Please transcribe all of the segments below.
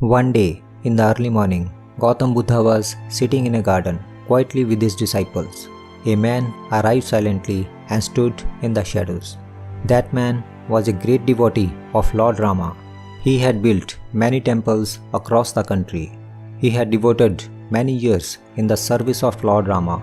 One day, in the early morning, Gautam Buddha was sitting in a garden quietly with his disciples. A man arrived silently and stood in the shadows. That man was a great devotee of Lord Rama. He had built many temples across the country. He had devoted many years in the service of Lord Rama.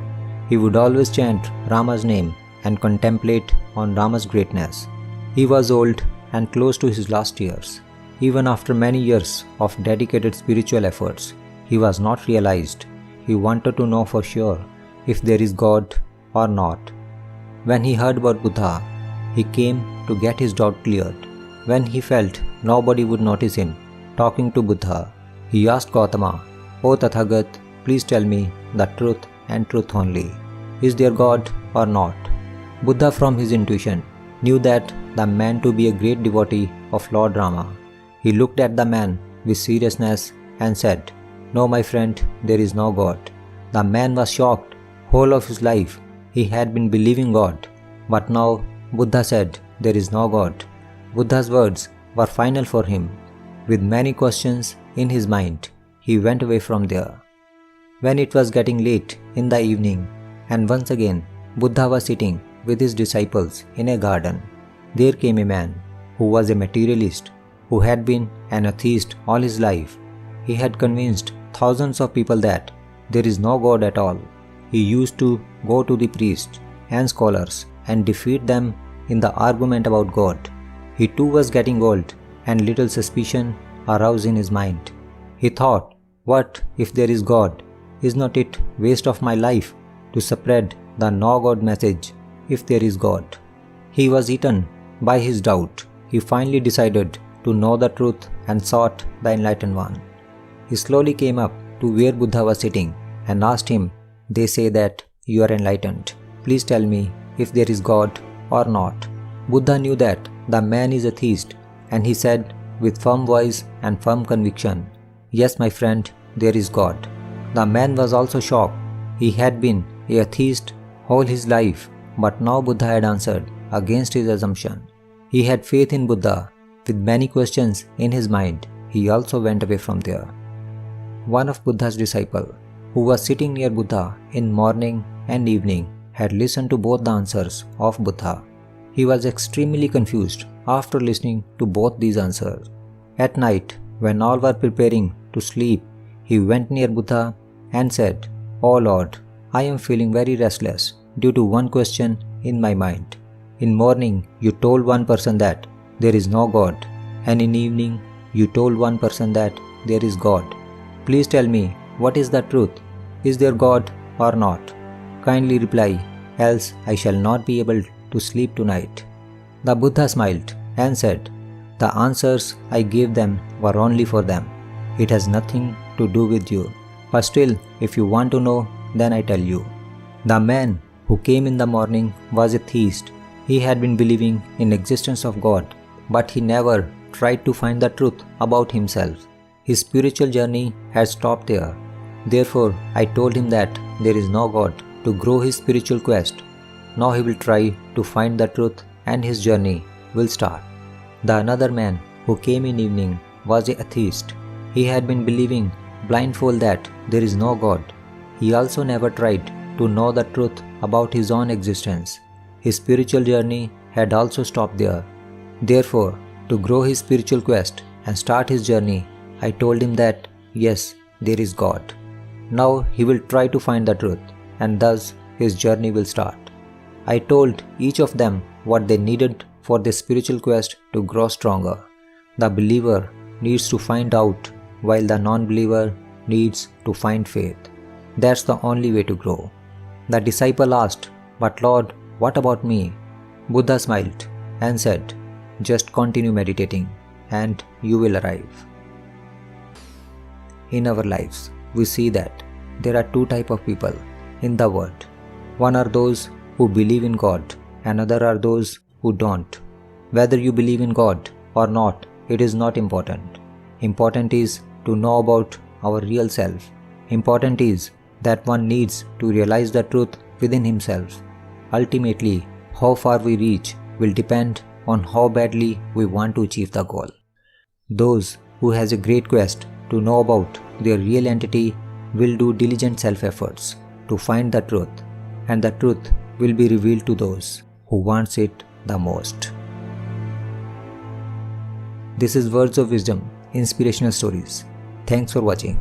He would always chant Rama's name and contemplate on Rama's greatness. He was old and close to his last years. Even after many years of dedicated spiritual efforts, he was not realized. He wanted to know for sure if there is God or not. When he heard about Buddha, he came to get his doubt cleared. When he felt nobody would notice him talking to Buddha, he asked Gautama, "O Tathagat, please tell me the truth and truth only. Is there God or not?" Buddha, from his intuition, knew that the man to be a great devotee of Lord Rama. He looked at the man with seriousness and said, "No, my friend, there is no God." The man was shocked. Whole of his life he had been believing God, but now Buddha said, "There is no God." Buddha's words were final for him. With many questions in his mind, he went away from there. When it was getting late in the evening, and once again Buddha was sitting with his disciples in a garden, there came a man who was a materialist, who had been an atheist all his life. He had convinced thousands of people that there is no God at all. He used to go to the priests and scholars and defeat them in the argument about God. He too was getting old, and little suspicion arose in his mind. He thought, "What if there is God? Is not it waste of my life to spread the no God message if there is God?" He was eaten by his doubt. He finally decided to know the truth and sought the enlightened one. He slowly came up to where Buddha was sitting and asked him, "They say that you are enlightened. Please tell me if there is God or not." Buddha knew that the man is atheist, and he said with firm voice and firm conviction, "Yes, my friend, there is God." The man was also shocked. He had been an atheist all his life, but now Buddha had answered against his assumption. He had faith in Buddha. With many questions in his mind, he also went away from there. One of Buddha's disciples, who was sitting near Buddha in morning and evening, had listened to both the answers of Buddha. He was extremely confused after listening to both these answers. At night, when all were preparing to sleep, he went near Buddha and said, "O Lord, I am feeling very restless due to one question in my mind. In morning, you told one person that there is no God, and in evening you told one person that there is God. Please tell me, what is the truth? Is there God or not? Kindly reply, else I shall not be able to sleep tonight." The Buddha smiled and said, "The answers I gave them were only for them. It has nothing to do with you. But still, if you want to know, then I tell you." The man who came in the morning was a theist. He had been believing in existence of God, but he never tried to find the truth about himself. His spiritual journey had stopped there. Therefore, I told him that there is no God to grow his spiritual quest. Now he will try to find the truth and his journey will start. The another man who came in evening was an atheist. He had been believing blindfold that there is no God. He also never tried to know the truth about his own existence. His spiritual journey had also stopped there. Therefore, to grow his spiritual quest and start his journey, I told him that, yes, there is God. Now he will try to find the truth, and thus his journey will start. I told each of them what they needed for their spiritual quest to grow stronger. The believer needs to find out, while the non-believer needs to find faith. That's the only way to grow. The disciple asked, "But Lord, what about me?" Buddha smiled and said, "Just continue meditating and you will arrive." In our lives, we see that there are two types of people in the world. One are those who believe in God, and other are those who don't. Whether you believe in God or not, it is not important. Important is to know about our real self. Important is that one needs to realize the truth within himself. Ultimately, how far we reach will depend on how badly we want to achieve the goal. Those who has a great quest to know about their real entity will do diligent self-efforts to find the truth, and the truth will be revealed to those who wants it the most. This is Words of Wisdom, Inspirational Stories. Thanks for watching.